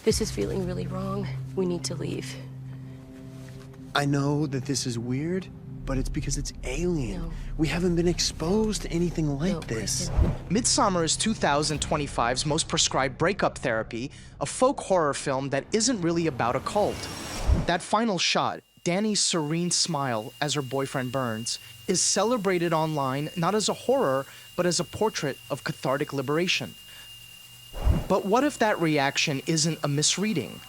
This is feeling really wrong. We need to leave. I know that this is weird, but it's because it's alien. No. We haven't been exposed to anything like this. Midsommar is 2025's most prescribed breakup therapy, a folk horror film that isn't really about a cult. That final shot, Dani's serene smile as her boyfriend burns, is celebrated online not as a horror, but as a portrait of cathartic liberation. But what if that reaction isn't a misreading?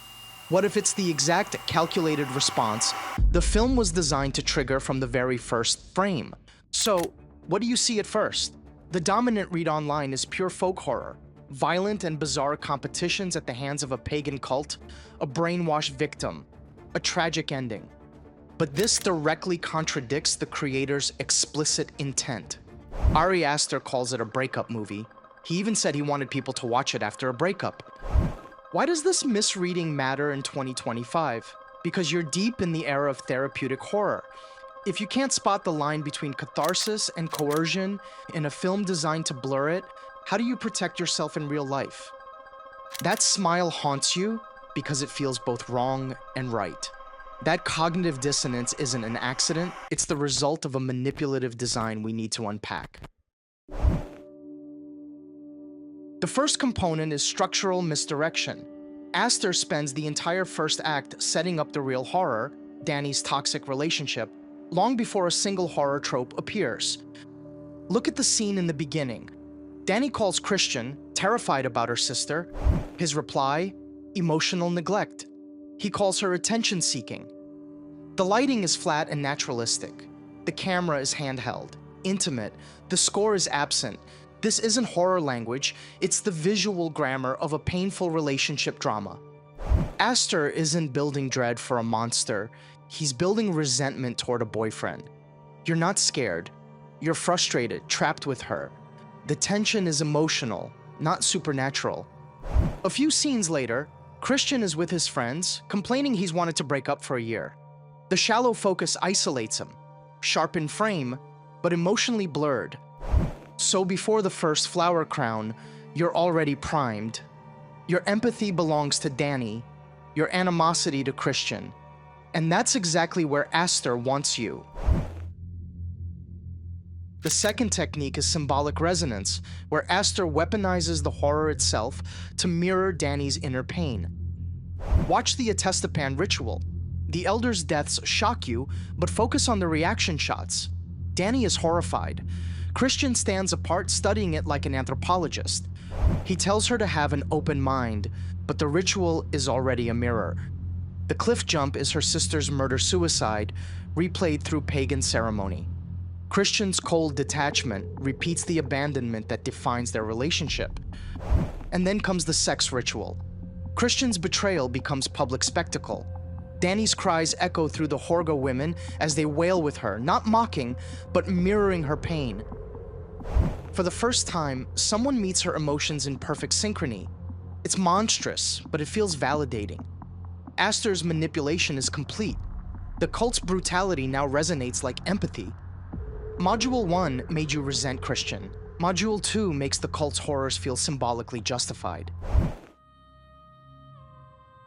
What if it's the exact calculated response the film was designed to trigger from the very first frame? So, what do you see at first? The dominant read online is pure folk horror, violent and bizarre competitions at the hands of a pagan cult, a brainwashed victim, a tragic ending. But this directly contradicts the creator's explicit intent. Ari Aster calls it a breakup movie. He even said he wanted people to watch it after a breakup. Why does this misreading matter in 2025? Because you're deep in the era of therapeutic horror. If you can't spot the line between catharsis and coercion in a film designed to blur it, how do you protect yourself in real life? That smile haunts you because it feels both wrong and right. That cognitive dissonance isn't an accident, it's the result of a manipulative design we need to unpack. The first component is structural misdirection. Aster spends the entire first act setting up the real horror, Dani's toxic relationship, long before a single horror trope appears. Look at the scene in the beginning. Dani calls Christian, terrified about her sister. His reply, emotional neglect. He calls her attention-seeking. The lighting is flat and naturalistic. The camera is handheld, intimate. The score is absent. This isn't horror language, it's the visual grammar of a painful relationship drama. Aster isn't building dread for a monster, he's building resentment toward a boyfriend. You're not scared, you're frustrated, trapped with her. The tension is emotional, not supernatural. A few scenes later, Christian is with his friends, complaining he's wanted to break up for a year. The shallow focus isolates him, sharp in frame, but emotionally blurred. So before the first flower crown, you're already primed. Your empathy belongs to Dani, your animosity to Christian. And that's exactly where Aster wants you. The second technique is symbolic resonance, where Aster weaponizes the horror itself to mirror Dani's inner pain. Watch the Attestapan ritual. The elders' deaths shock you, but focus on the reaction shots. Dani is horrified. Christian stands apart, studying it like an anthropologist. He tells her to have an open mind, but the ritual is already a mirror. The cliff jump is her sister's murder-suicide, replayed through pagan ceremony. Christian's cold detachment repeats the abandonment that defines their relationship. And then comes the sex ritual. Christian's betrayal becomes public spectacle. Dani's cries echo through the Horga women as they wail with her, not mocking, but mirroring her pain. For the first time, someone meets her emotions in perfect synchrony. It's monstrous, but it feels validating. Aster's manipulation is complete. The cult's brutality now resonates like empathy. Module 1 made you resent Christian. Module 2 makes the cult's horrors feel symbolically justified.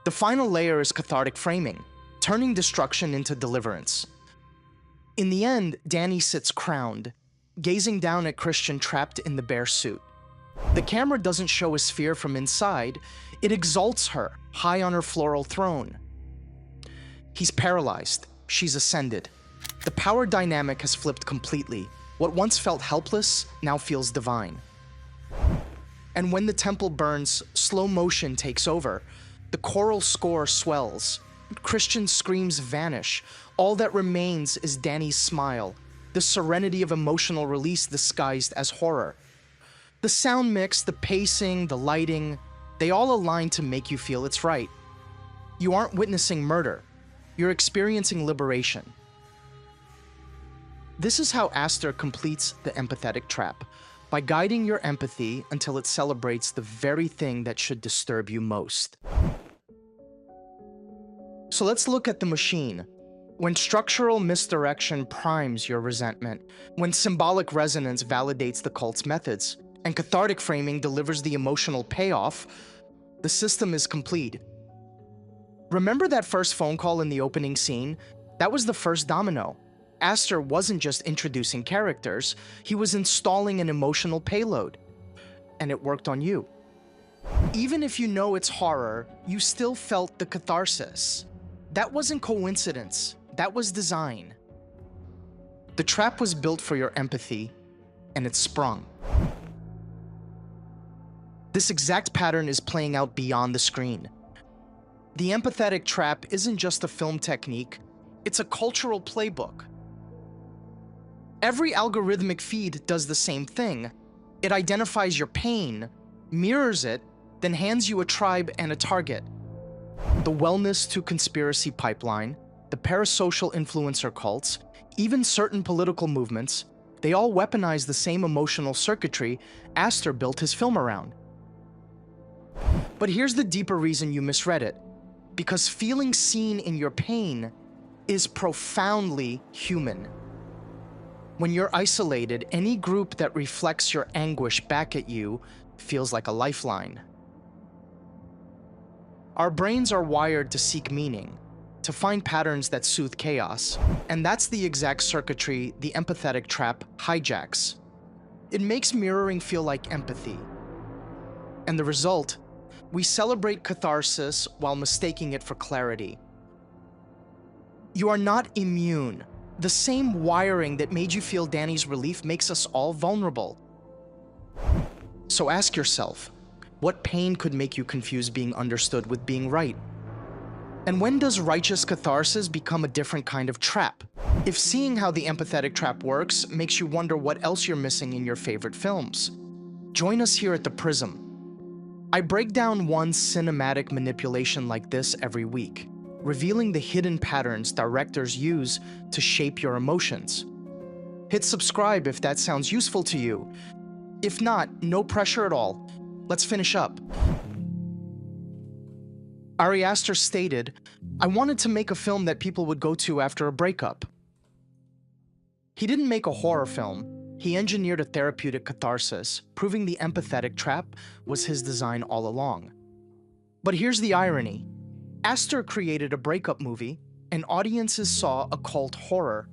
The final layer is cathartic framing, turning destruction into deliverance. In the end, Dani sits crowned, gazing down at Christian trapped in the bare suit. The camera doesn't show a sphere from inside, it exalts her, high on her floral throne. He's paralyzed, she's ascended. The power dynamic has flipped completely. What once felt helpless now feels divine. And when the temple burns, slow motion takes over. The choral score swells. Christian's screams vanish. All that remains is Dani's smile, the serenity of emotional release disguised as horror. The sound mix, the pacing, the lighting, they all align to make you feel it's right. You aren't witnessing murder, you're experiencing liberation. This is how Aster completes the empathetic trap, by guiding your empathy until it celebrates the very thing that should disturb you most. So let's look at the machine. When structural misdirection primes your resentment, when symbolic resonance validates the cult's methods, and cathartic framing delivers the emotional payoff, the system is complete. Remember that first phone call in the opening scene? That was the first domino. Aster wasn't just introducing characters, he was installing an emotional payload. And it worked on you. Even if you know it's horror, you still felt the catharsis. That wasn't coincidence, that was design. The trap was built for your empathy, and it sprung. This exact pattern is playing out beyond the screen. The empathetic trap isn't just a film technique, it's a cultural playbook. Every algorithmic feed does the same thing. It identifies your pain, mirrors it, then hands you a tribe and a target. The wellness to conspiracy pipeline, the parasocial influencer cults, even certain political movements, they all weaponize the same emotional circuitry Aster built his film around. But here's the deeper reason you misread it. Because feeling seen in your pain is profoundly human. When you're isolated, any group that reflects your anguish back at you feels like a lifeline. Our brains are wired to seek meaning, to find patterns that soothe chaos, and that's the exact circuitry the empathetic trap hijacks. It makes mirroring feel like empathy. And the result? We celebrate catharsis while mistaking it for clarity. You are not immune. The same wiring that made you feel Dani's relief makes us all vulnerable. So ask yourself, what pain could make you confuse being understood with being right? And when does righteous catharsis become a different kind of trap? If seeing how the empathetic trap works makes you wonder what else you're missing in your favorite films, join us here at The Prism. I break down one cinematic manipulation like this every week, revealing the hidden patterns directors use to shape your emotions. Hit subscribe if that sounds useful to you. If not, no pressure at all. Let's finish up. Ari Aster stated, "I wanted to make a film that people would go to after a breakup." He didn't make a horror film. He engineered a therapeutic catharsis, proving the empathetic trap was his design all along. But here's the irony. Aster created a breakup movie, and audiences saw occult horror.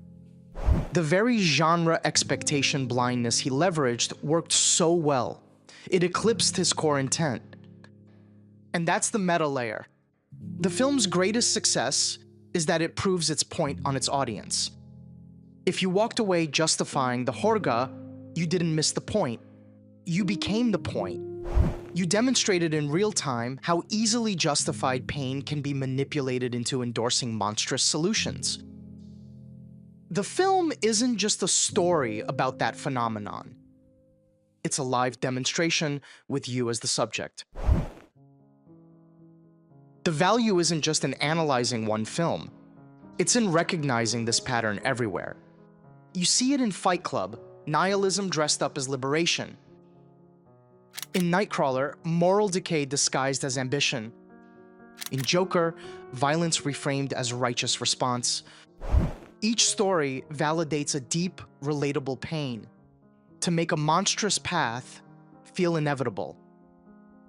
The very genre expectation blindness he leveraged worked so well. It eclipsed his core intent. And that's the meta layer. The film's greatest success is that it proves its point on its audience. If you walked away justifying the horga, you didn't miss the point. You became the point. You demonstrated in real time how easily justified pain can be manipulated into endorsing monstrous solutions. The film isn't just a story about that phenomenon. It's a live demonstration with you as the subject. The value isn't just in analyzing one film. It's in recognizing this pattern everywhere. You see it in Fight Club, nihilism dressed up as liberation. In Nightcrawler, moral decay disguised as ambition. In Joker, violence reframed as righteous response. Each story validates a deep, relatable pain to make a monstrous path feel inevitable.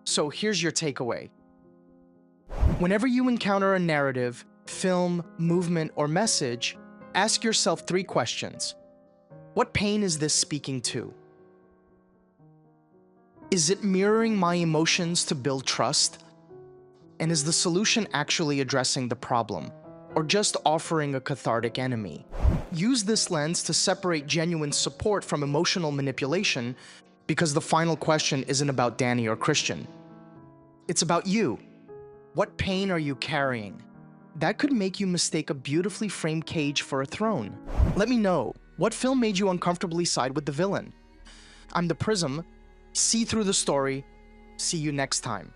So here's your takeaway. Whenever you encounter a narrative, film, movement, or message, ask yourself 3 questions. What pain is this speaking to? Is it mirroring my emotions to build trust? And is the solution actually addressing the problem, or just offering a cathartic enemy? Use this lens to separate genuine support from emotional manipulation, because the final question isn't about Dani or Christian. It's about you. What pain are you carrying? That could make you mistake a beautifully framed cage for a throne. Let me know, what film made you uncomfortably side with the villain? I'm The Prism. See through the story. See you next time.